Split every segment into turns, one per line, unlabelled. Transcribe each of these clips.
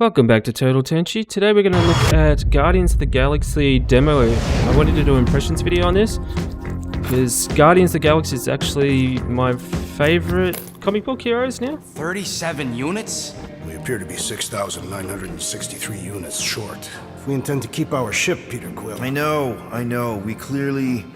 Welcome back to Total Tenshi. Today we're going to look at Guardians of the Galaxy demo. I wanted to do an impressions video on this because Guardians of the Galaxy is actually my favorite comic book heroes now.
37 units?
We appear to be 6,963 units short. If we intend to keep our ship, Peter Quill.
I know. We clearly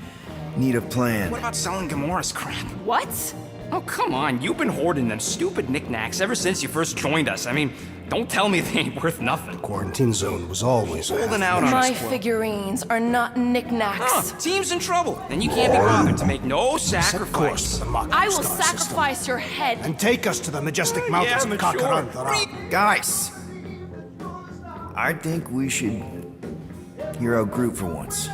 need a plan.
What about selling Gamora's crap?
What?
Oh, come on. You've been hoarding them stupid knickknacks ever since you first joined us. I mean, don't tell me they ain't worth nothing.
Quarantine zone was always
Holding out on
My
us, Quill.
figurines are not knickknacks.
Team's in trouble, and you can't be bothered to make no
Set course
sacrifice.
to the Mach
I will
star system
sacrifice your head.
and take us to the majestic mountains of Kakarantara.
Guys! I think we should hear out Groot for once.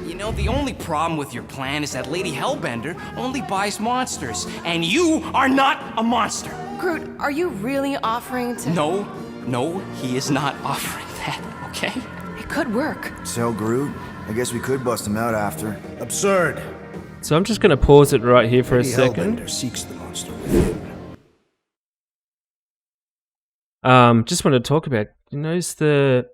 You know, the only problem with your plan is that Lady Hellbender only buys monsters, and you are not a monster.
Groot, are you really offering to...
No, he is not offering that, okay?
It could work.
Sell Groot? I guess we could bust him out after.
Absurd.
So I'm just going to pause it right here for a
Lady
second.
Hellbender seeks the monster within.
Just want to talk about, you notice the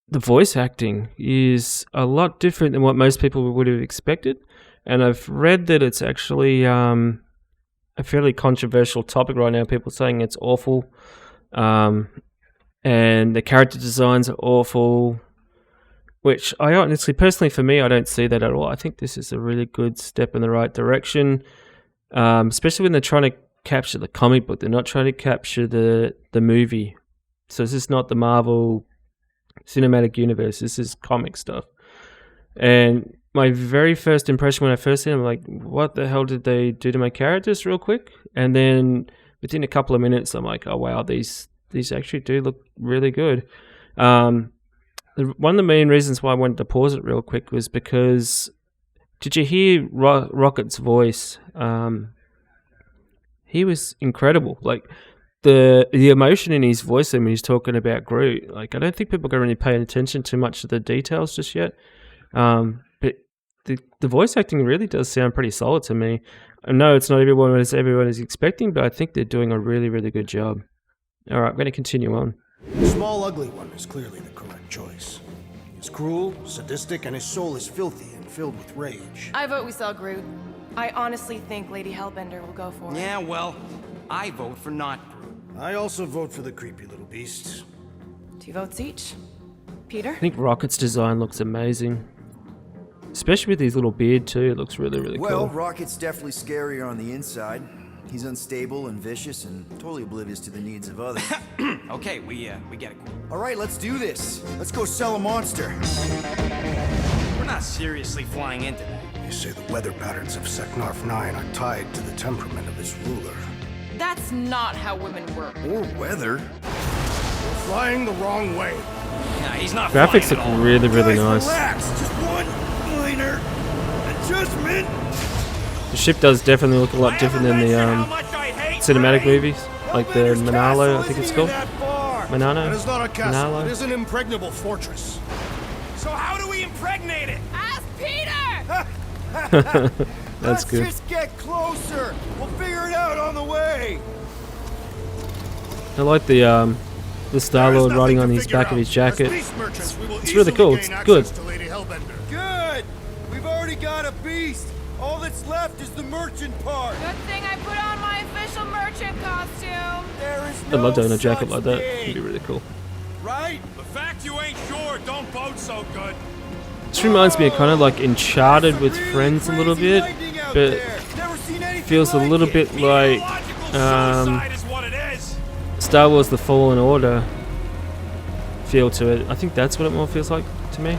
voice acting is a lot different than what most people would have expected, and I've read that it's actually a fairly controversial topic right now. People saying it's awful, and the character designs are awful, which I honestly, personally for me, I don't see that at all. I think this is a really good step in the right direction, especially when they're trying to capture the comic book. They're not trying to capture the movie. So this is not the Marvel Cinematic Universe. This is comic stuff. And my very first impression when I first seen them, I'm like, what the hell did they do to my characters real quick? And then within a couple of minutes, I'm like, oh wow, these actually do look really good. One of the main reasons why I wanted to pause it real quick was because, did you hear Rocket's voice? He was incredible. Like the emotion in his voice when he's talking about Groot. Like, I don't think people are really paying attention too much to the details just yet. But the voice acting really does sound pretty solid to me. I know it's not everyone is expecting, but I think they're doing a really, really good job. All right, I'm going to continue on.
The small, ugly one is clearly the correct choice. He is cruel, sadistic, and his soul is filthy and filled with rage.
I vote we sell Groot. I honestly think Lady Hellbender will go for it.
Yeah, well, I vote for not Groot.
I also vote for the creepy little beast.
2 votes each. Peter?
I think Rocket's design looks amazing. Especially with his little beard too, it looks really, really
Well,
cool.
Rocket's definitely scarier on the inside. He's unstable and vicious and totally oblivious to the needs of others.
Okay, we get it.
All right, let's do this. Let's go sell a monster.
We're not seriously flying into that.
They say the weather patterns of Seknarf 9 are tied to the temperament of its ruler.
That's not how women work.
Or weather.
We're flying the wrong way.
Yeah, he's not
Graphics
flying at
look
all.
really, really nice.
Relax. Just one minor adjustment.
The ship does definitely look a lot different than the cinematic movies, like the Manalo, I think it's called.
That
Manano?
is not a castle.
Manalo?
It is an impregnable fortress.
So how do we impregnate it?
Ask Peter!
That's
Let's
good.
just get closer. We'll figure it out on the way.
I like the Star-Lord riding on his back of his jacket. It's really cool. It's good.
Good. We've already got a beast. All that's left is the merchant part.
Good thing I put on my official merchant costume.
There is
I'd
no
love to own a jacket
such
like that.
thing.
It'd be really cool.
Right?
The fact you ain't sure don't bode so good.
This reminds me of kind of like Uncharted with friends a little bit, but feels a little bit like
Suicide is what it is.
Star Wars The Fallen Order feel to it. I think that's what it more feels like to me.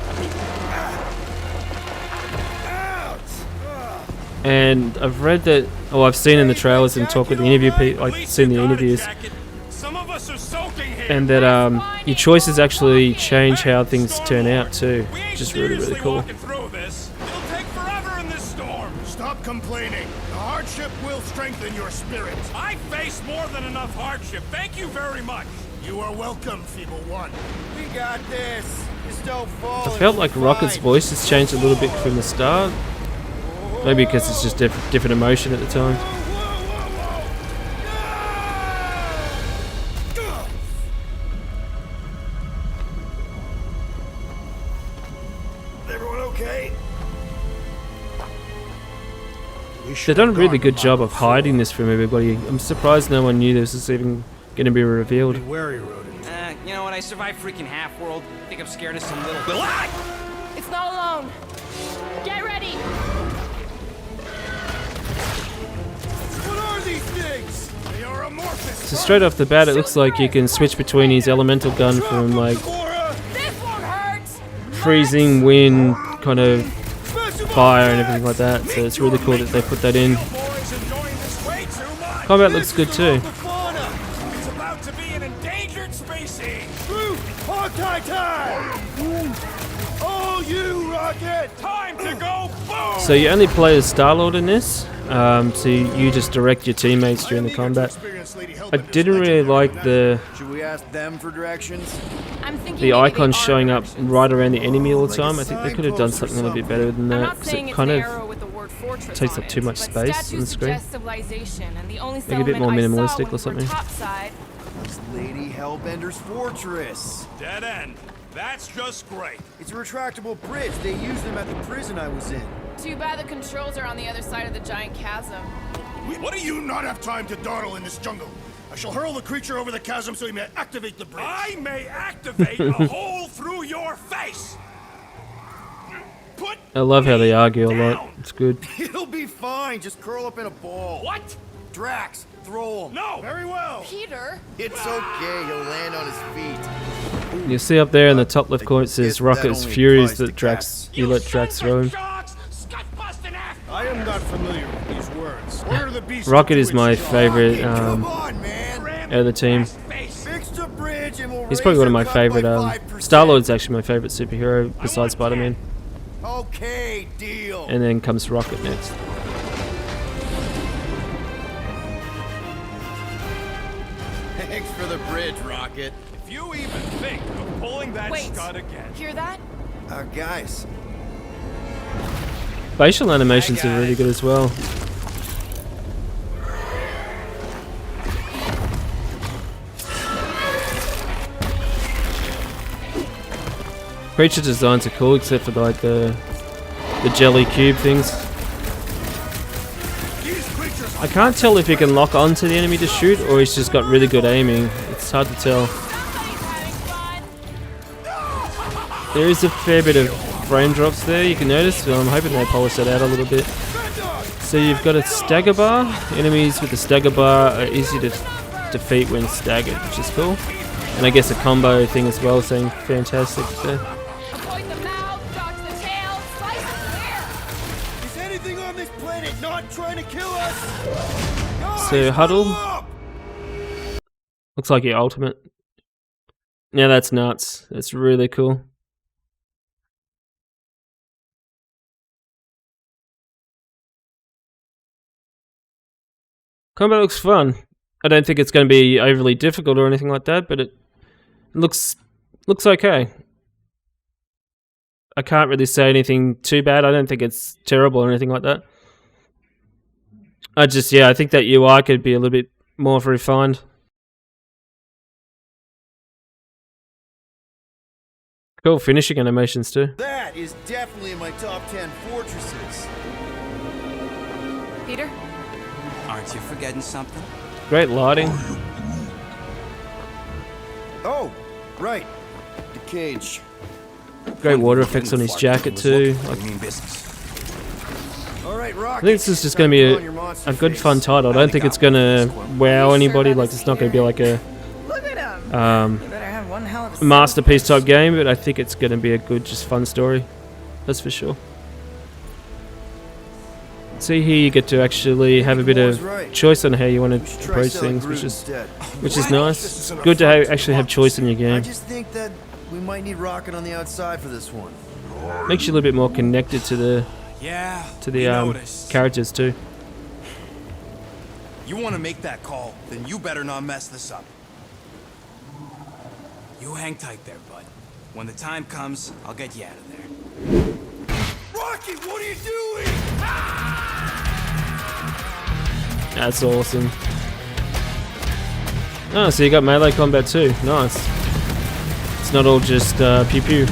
And I've read that, or I've seen in the trailers and talked with the interview people,
At
like
least
seen
we
the
got a
interviews,
jacket. Some of us are soaking here.
and that your choices actually change how things turn out too,
We ain't
which is really, really
seriously
cool.
walking through this. It'll take forever in this storm.
Stop complaining. The hardship will strengthen your spirit.
I face more than enough hardship. Thank you very much.
You are welcome, Feeble One.
We got this. Just don't fall.
I felt like Rocket's voice has changed a little bit from the start. Maybe because it's just different emotion at the time.
Everyone okay?
They've done a really good job of hiding this from everybody. I'm surprised no one knew this was even going to be revealed.
Be wary, rodent.
You know what? I survived freaking half-world. Think I'm scared of some little... Ah!
It's not alone.
Get ready!
What are these things?
They are amorphous.
So straight off the bat, it looks like you can switch between his elemental gun from like
This one hurts.
freezing, wind, kind of fire and everything like that. So it's really cool that they put that in.
Boys enjoying this way too much.
Combat looks good too.
It's about to be an endangered species.
Hog-tie time! Oh, you rocket!
Time to go boom.
So you only play as Star-Lord in this. So you just direct your teammates during the combat. I didn't really like the
Should we ask them for directions?
I'm thinking
the
maybe
icons
they are
showing up
directions.
right around the enemy all the time. I think they could have done something a little bit better than
I'm
that
not
because
saying
it
it's
kind
an
of
arrow with the word fortress
takes
on
up too
it,
much
but
space
statues
on the screen.
suggest civilization, and the only
Make it a bit more
settlement I
minimalistic
saw
or
when we were
something.
topside.
It's Lady Hellbender's fortress.
Dead end. That's just great.
It's a retractable bridge. They used them at the prison I was in.
Too bad the controls are on the other side of the giant chasm.
What do you not have time to dawdle in this jungle? I shall hurl the creature over the chasm so he may activate the bridge.
I may activate a hole through your face. Put
I love how they
me
argue a lot.
down.
It's good.
It'll be fine. Just curl up in a ball.
What?
Drax, throw him.
No.
Very well.
Peter?
It's okay. He'll land on his feet.
You see up there in the top left corner it says
Guess
Rocket
that
is
only
furious
applies to
that Drax
cats.
you let Drax throw him.
I am not familiar with these words. Order the beast.
Rocket
to
is my
its jaw.
favorite
Come on, man.
out of the team.
Fix the bridge and we'll
He's probably one of my
raise your cut
favorite.
by 5%.
Star-Lord's actually my favorite superhero besides Spider-Man,
Okay, deal.
and then comes Rocket next.
Thanks for the bridge, Rocket.
If you even think of pulling that
Wait.
scud again.
Hear that?
Guys.
Facial animations are really good as well. Creature designs are cool, except for like the jelly cube things.
These creatures
I can't tell if he can lock onto the enemy to shoot, or he's just got really good aiming. It's hard to tell.
Somebody's having fun.
There is a fair bit of frame drops there, you can notice, so I'm hoping they polish that out a little bit. So you've got a stagger bar. Enemies with the stagger bar are easy to defeat when staggered, which is cool. And I guess a combo thing as well, saying fantastic there.
Avoid the mouth, dodge the tail, slice and clear.
Is anything on this planet not trying to kill us? Guys,
So huddle.
up!
Looks like your ultimate. Yeah, that's nuts. That's really cool. Combat looks fun. I don't think it's going to be overly difficult or anything like that, but it looks okay. I can't really say anything too bad. I don't think it's terrible or anything like that. I think that UI could be a little bit more refined. Cool finishing animations too.
That is definitely in my top 10 fortresses.
Peter?
Aren't you forgetting something?
Great lighting.
Oh, right. The cage.
Great water effects on his jacket too. Like,
I mean business.
All right, Rocket.
I think this is just going to be a good fun title. I don't think it's going to wow anybody. Like, it's not going to be like a
Look at him. You better have one hell of a
masterpiece type game, but I think it's going to be a good, just fun story. That's for sure. See, here you get to actually have a bit of choice on how you want to
Try
approach
selling
things,
Groot
which is
instead.
nice. It's good to actually have choice in your
I
game.
just think that we might need Rocket on the outside for this one.
Makes you a little bit more connected to the
Yeah.
characters too.
You want to make that call, then you better not mess this up.
You hang tight there, bud. When the time comes, I'll get you out of there.
Rocket, what are you doing?
That's awesome. Oh, so you got melee combat too. Nice. It's not all just pew pew.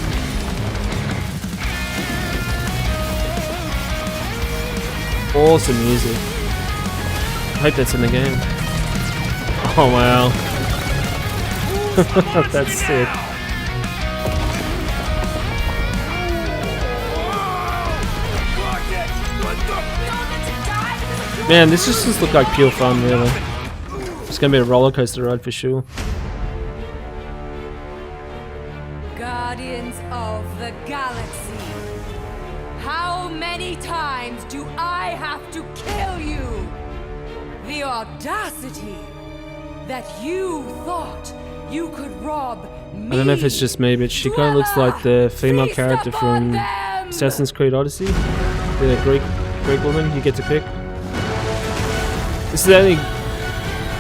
Awesome music. I hope that's in the game. Oh wow. That's sick. Man, this just looks like pure fun, really. It's gonna be a roller coaster ride for sure.
Guardians of the Galaxy. How many times do I have to kill you? The audacity that you thought you could rob me.
I don't know if it's just me, but she kind of looks like the female character from Assassin's Creed Odyssey. The Greek woman you get to pick. This is the only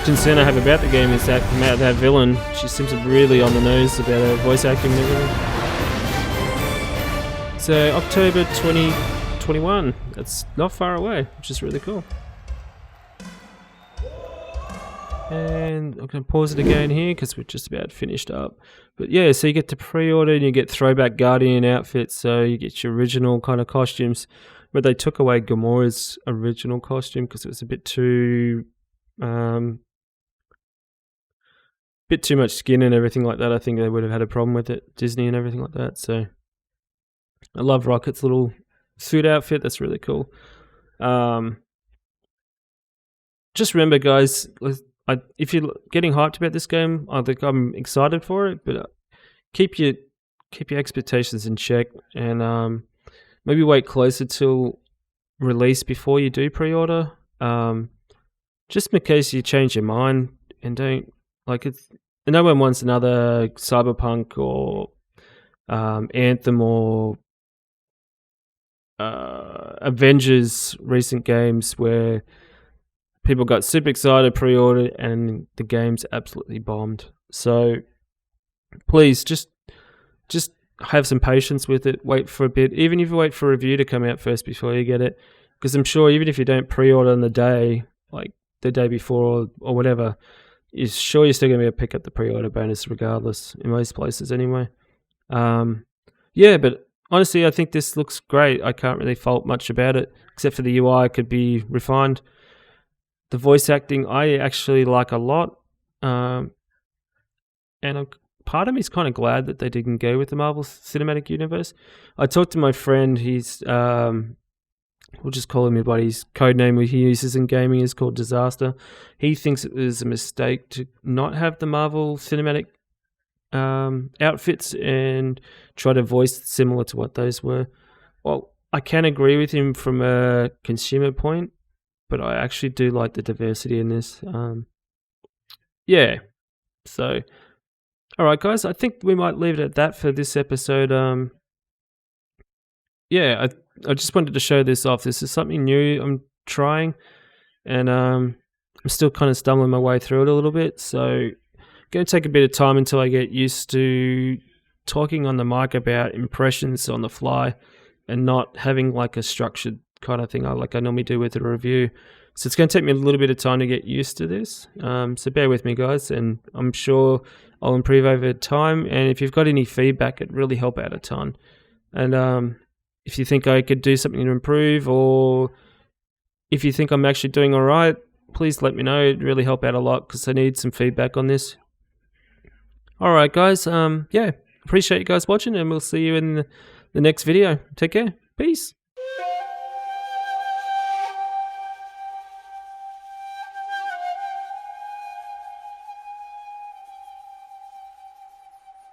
concern I have about the game, is that that villain. She seems really on the nose about her voice acting and everything. So October 2021. That's not far away, which is really cool. And I'm going to pause it again here because we're just about finished up. But yeah, so you get to pre-order and you get throwback Guardian outfits. So you get your original kind of costumes. But they took away Gamora's original costume because it was a bit too much skin and everything like that. I think they would have had a problem with it, Disney and everything like that. So I love Rocket's little suit outfit. That's really cool. Just remember, guys, if you're getting hyped about this game, I think I'm excited for it. But keep your expectations in check, and maybe wait closer till release before you do pre-order. Just in case you change your mind and don't it's. No one wants another Cyberpunk or Anthem or Avengers recent games where people got super excited, pre-ordered, and the game's absolutely bombed. So please just have some patience with it. Wait for a bit, even if you wait for a review to come out first before you get it, because I'm sure even if you don't pre-order on the day, like the day before or whatever, you're still going to be able to pick up the pre-order bonus regardless in most places anyway. Yeah, but honestly, I think this looks great. I can't really fault much about it, except for the UI could be refined. The voice acting I actually like a lot, and part of me is kind of glad that they didn't go with the Marvel Cinematic Universe. I talked to my friend. He's we'll just call him by his code name he uses in gaming is called Disaster. He thinks it was a mistake to not have the Marvel Cinematic outfits and try to voice similar to what those were. Well, I can agree with him from a consumer point, but I actually do like the diversity in this. Yeah. So, all right, guys, I think we might leave it at that for this episode. Yeah, I just wanted to show this off. This is something new I'm trying, and I'm still kind of stumbling my way through it a little bit. So, going to take a bit of time until I get used to talking on the mic about impressions on the fly and not having like a structured kind of thing like I normally do with a review. So it's going to take me a little bit of time to get used to this. So bear with me, guys, and I'm sure I'll improve over time. And if you've got any feedback, it'd really help out a ton. And if you think I could do something to improve, or if you think I'm actually doing all right, please let me know. It'd really help out a lot because I need some feedback on this. All right, guys. Yeah, appreciate you guys watching, and we'll see you in the next video. Take care. Peace.